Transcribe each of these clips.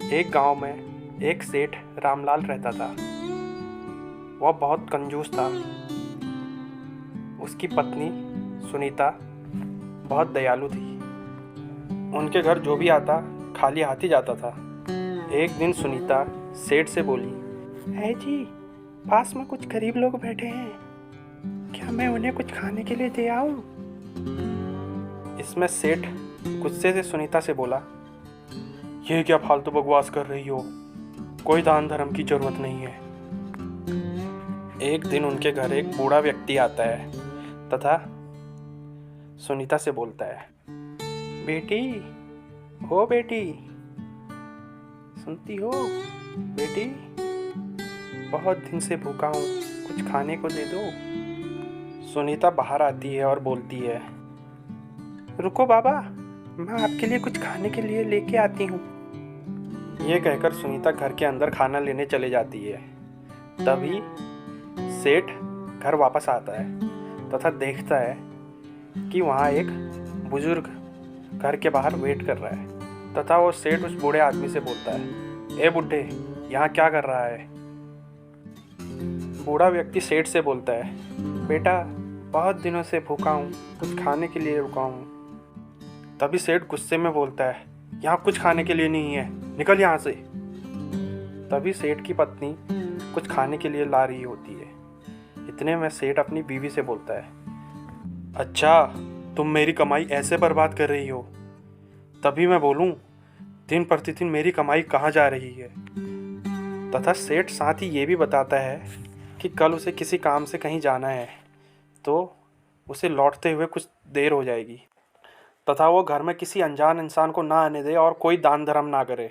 एक गांव में एक सेठ रामलाल रहता था। वह बहुत कंजूस था। उसकी पत्नी सुनीता बहुत दयालु थी। उनके घर जो भी आता खाली हाथ ही जाता था। एक दिन सुनीता सेठ से बोली, है जी, पास में कुछ गरीब लोग बैठे हैं, क्या मैं उन्हें कुछ खाने के लिए दे आऊं? इसमें सेठ गुस्से से सुनीता से बोला, ये क्या फालतू बकवास कर रही हो, कोई दान धर्म की जरूरत नहीं है। एक दिन उनके घर एक बूढ़ा व्यक्ति आता है तथा सुनीता से बोलता है, बेटी, हो बेटी, सुनती हो बेटी, बहुत दिन से भूखा हूँ, कुछ खाने को दे दो। सुनीता बाहर आती है और बोलती है, रुको बाबा, मैं आपके लिए कुछ खाने के लिए लेके आती हूँ। ये कहकर सुनीता घर के अंदर खाना लेने चले जाती है। तभी सेठ घर वापस आता है तथा देखता है कि वहाँ एक बुजुर्ग घर के बाहर वेट कर रहा है तथा वो सेठ उस बूढ़े आदमी से बोलता है, ए बुढ़े, यहाँ क्या कर रहा है? बूढ़ा व्यक्ति सेठ से बोलता है, बेटा, बहुत दिनों से भूखा हूँ, कुछ खाने के लिए रुका हूँ। तभी सेठ गुस्से में बोलता है, यहाँ कुछ खाने के लिए नहीं है, निकल यहाँ से। तभी सेठ की पत्नी कुछ खाने के लिए ला रही होती है। इतने में सेठ अपनी बीवी से बोलता है, अच्छा, तुम मेरी कमाई ऐसे बर्बाद कर रही हो, तभी मैं बोलूं, दिन प्रतिदिन मेरी कमाई कहाँ जा रही है। तथा सेठ साथ ही ये भी बताता है कि कल उसे किसी काम से कहीं जाना है, तो उसे लौटते हुए कुछ देर हो जाएगी तथा वो घर में किसी अनजान इंसान को ना आने दे और कोई दान धर्म ना करे।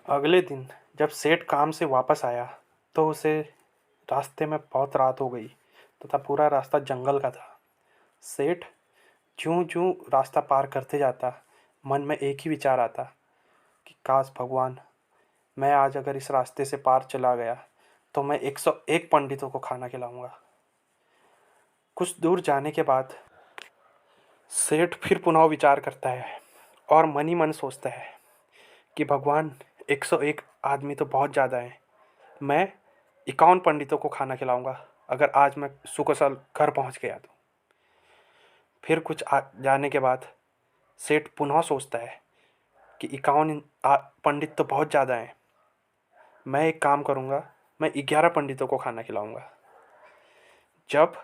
अगले दिन जब सेठ काम से वापस आया तो उसे रास्ते में बहुत रात हो गई तथा पूरा रास्ता जंगल का था। सेठ ज्यों ज्यों रास्ता पार करते जाता, मन में एक ही विचार आता कि काश भगवान, मैं आज अगर इस रास्ते से पार चला गया तो मैं 101 पंडितों को खाना खिलाऊंगा। कुछ दूर जाने के बाद सेठ फिर पुनः विचार करता है और मन ही मन सोचता है कि भगवान, 101 आदमी तो बहुत ज़्यादा है, मैं 51 पंडितों को खाना खिलाऊंगा अगर आज मैं सुकुशल घर पहुंच गया तो। फिर कुछ जाने के बाद सेठ पुनः सोचता है कि 51 पंडित तो बहुत ज़्यादा हैं, मैं एक काम करूँगा, मैं 11 पंडितों को खाना खिलाऊंगा। जब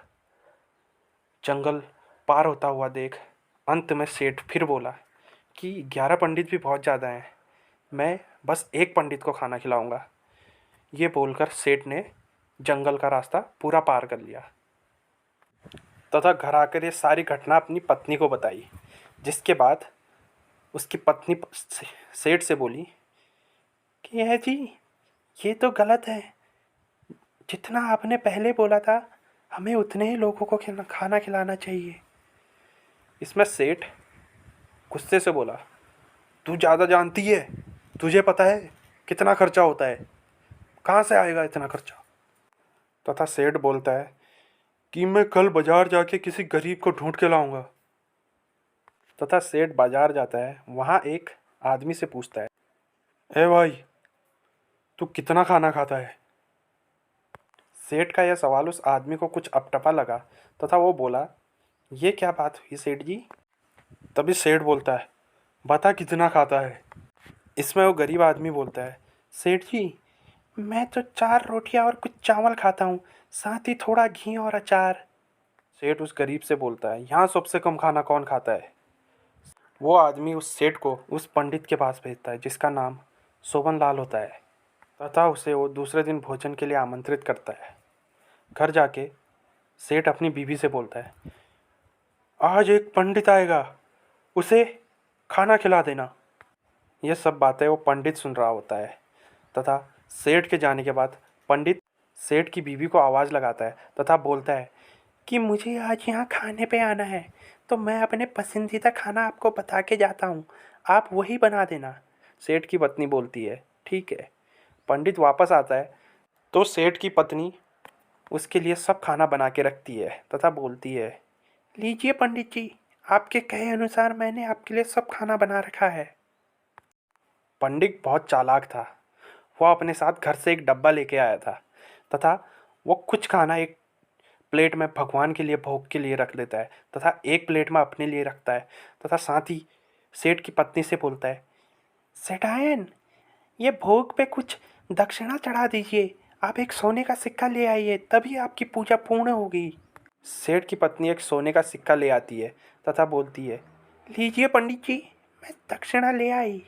जंगल पार होता हुआ देख अंत में सेठ फिर बोला कि 11 पंडित भी बहुत ज़्यादा हैं, मैं बस एक पंडित को खाना खिलाऊंगा। ये बोलकर सेठ ने जंगल का रास्ता पूरा पार कर लिया तथा घर आकर ये सारी घटना अपनी पत्नी को बताई, जिसके बाद उसकी पत्नी सेठ से बोली कि है जी, ये तो गलत है, जितना आपने पहले बोला था हमें उतने ही लोगों को खाना खिलाना चाहिए। इसमें सेठ गुस्से से बोला, तू ज़्यादा जानती है, तुझे पता है कितना खर्चा होता है, कहाँ से आएगा इतना खर्चा? तथा सेठ बोलता है कि मैं कल बाजार जाके किसी गरीब को ढूंढ के लाऊंगा। तथा सेठ बाजार जाता है, वहाँ एक आदमी से पूछता है, ए भाई, तू कितना खाना खाता है? सेठ का यह सवाल उस आदमी को कुछ अपटपा लगा तथा वो बोला, ये क्या बात हुई सेठ जी? तभी सेठ बोलता है, बता कितना खाता है? इसमें वो गरीब आदमी बोलता है, सेठ जी, मैं तो 4 रोटियां और कुछ चावल खाता हूँ, साथ ही थोड़ा घी और अचार। सेठ उस गरीब से बोलता है, यहाँ सबसे कम खाना कौन खाता है? वो आदमी उस सेठ को उस पंडित के पास भेजता है जिसका नाम शोभन लाल होता है तथा उसे वो दूसरे दिन भोजन के लिए आमंत्रित करता है। घर जाके सेठ अपनी बीवी से बोलता है, आज एक पंडित आएगा, उसे खाना खिला देना। ये सब बातें वो पंडित सुन रहा होता है तथा सेठ के जाने के बाद पंडित सेठ की बीवी को आवाज़ लगाता है तथा बोलता है कि मुझे आज यहाँ खाने पे आना है, तो मैं अपने पसंदीदा खाना आपको बता के जाता हूँ, आप वही बना देना। सेठ की पत्नी बोलती है, ठीक है। पंडित वापस आता है तो सेठ की पत्नी उसके लिए सब खाना बना के रखती है तथा बोलती है, लीजिए पंडित जी, आपके कहे अनुसार मैंने आपके लिए सब खाना बना रखा है। पंडित बहुत चालाक था। वह अपने साथ घर से एक डब्बा लेके आया था तथा वो कुछ खाना एक प्लेट में भगवान के लिए भोग के लिए रख लेता है तथा एक प्लेट में अपने लिए रखता है तथा साथ ही सेठ की पत्नी से बोलता है, सेठायन, ये भोग पे कुछ दक्षिणा चढ़ा दीजिए। आप एक सोने का सिक्का ले आइए, तभी आपकी पूजा पूर्ण होगी। सेठ की पत्नी एक सोने का सिक्का ले आती है तथा बोलती है, लीजिए पंडित जी, मैं दक्षिणा ले आई।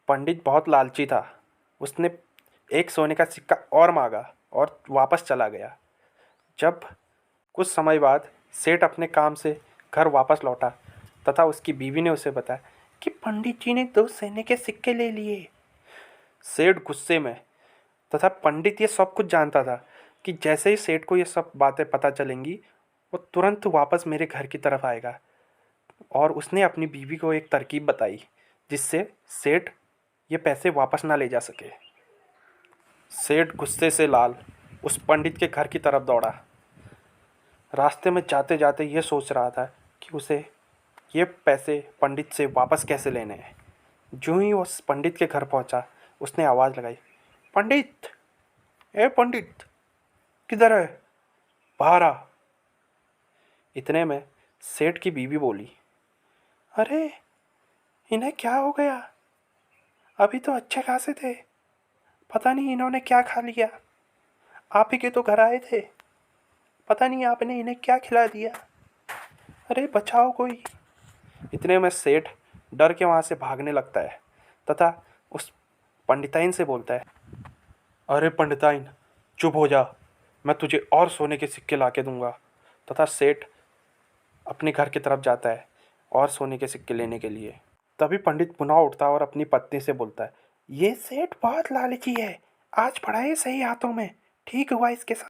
पंडित बहुत लालची था। उसने एक सोने का सिक्का और मांगा और वापस चला गया। जब कुछ समय बाद सेठ अपने काम से घर वापस लौटा तथा उसकी बीवी ने उसे बताया कि पंडित जी ने 2 सोने के सिक्के ले लिए। सेठ गुस्से में, तथा पंडित ये सब कुछ जानता था कि जैसे ही सेठ को ये सब बातें पता चलेंगी वो तुरंत वापस मेरे घर की तरफ आएगा। और उसने अपनी बीवी को एक तरकीब बताई जिससे सेठ ये पैसे वापस ना ले जा सके। सेठ गुस्से से लाल उस पंडित के घर की तरफ दौड़ा। रास्ते में जाते जाते ये सोच रहा था कि उसे ये पैसे पंडित से वापस कैसे लेने हैं। जो ही उस पंडित के घर पहुंचा, उसने आवाज़ लगाई, पंडित, ए पंडित, किधर है, बाहर आ। इतने में सेठ की बीवी बोली, अरे इन्हें क्या हो गया, अभी तो अच्छे खासे थे, पता नहीं इन्होंने क्या खा लिया। आप ही के तो घर आए थे, पता नहीं आपने इन्हें क्या खिला दिया, अरे बचाओ कोई। इतने में सेठ डर के वहाँ से भागने लगता है तथा उस पंडिताइन से बोलता है, अरे पंडिताइन, चुप हो जा, मैं तुझे और सोने के सिक्के ला के दूंगा। तथा सेठ अपने घर की तरफ जाता है और सोने के सिक्के लेने के लिए। तभी पंडित पुनः उठता है और अपनी पत्नी से बोलता है, ये सेठ बहुत लालची है, आज पड़ा है सही हाथों में, ठीक हुआ इसके साथ।